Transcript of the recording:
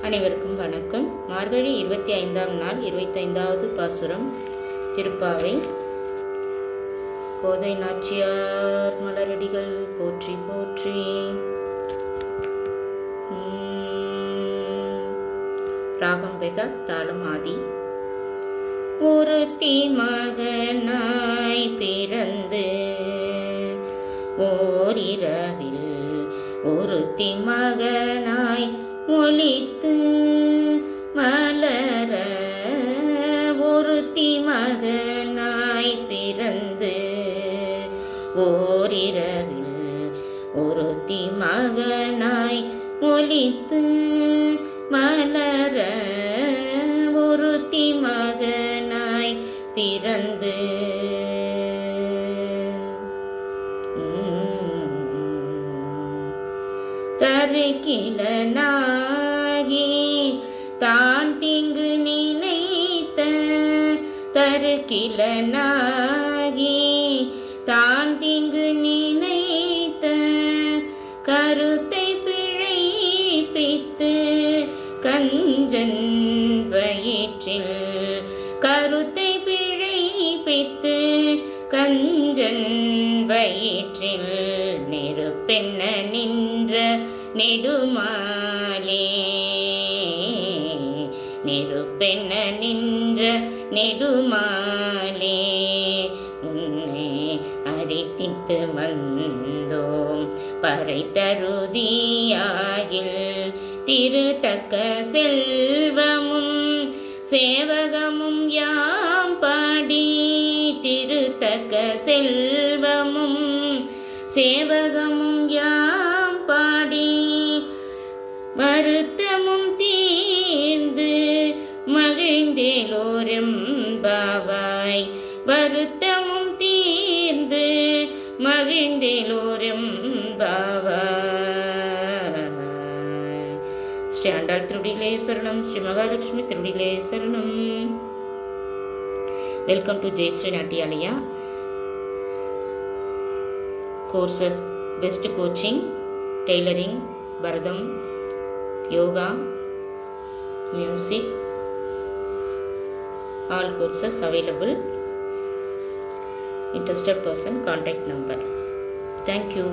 அனைவருக்கும் வணக்கம். மார்கழி 25ஆம் நாள் 25வது பாசுரம். திருப்பாவை. கோதை நாச்சியார் மலரடிகள் போற்றி போற்றி. ராகம் வெக, தாளம் ஆதி. ஒருத்தி மகனாய் பிறந்து ஓரிரவில் ஒருத்தி மகனாய் ஒலித்து மலர, ஒருத்தி மகனாய் பிறந்து ஓரிரவில் ஒருத்தி மகனாய் ஒலித்து மலர, ஒருத்தி மகனாய் பிறந்து தருக்கிலனாகி தான் தீங்கு நினைத்த, தருக்கிலனாகி தான் தீங்கு நினைத்த கருத்தை பிழைப்பித்து கஞ்சன் வயிற்றில், கருத்தை பிழைப்பித்து கஞ்சன் வயிற்றில் நெருப்பென்ன நின்ற நெடுமாலே, நெருப்பென்ன நின்ற நெடுமாலே உன்னை அரித்தித்து வந்தோம் பறை தருதியாகில், திருத்தக்க செல்வமும் சேவகமும் யாம் பாடி, திருத்தக்க செல்வமும் சேவகமும் யாம் பாடி வருத்தமும் தீர்ந்து மகிழ்ந்தேலோரெம்பாவாய், வருத்தமும் தீர்ந்து மகிழ்ந்தேலோரெம்பாவாய். ஸ்ரீ ஆண்டாள் திருவடிகளே சரணம். ஸ்ரீ மகாலட்சுமி திருவடிகளே சரணம். Welcome to Jayashree Natyalaya. Courses: best coaching, tailoring, Bharatam, yoga, music, all courses available. Interested person, contact number. Thank you.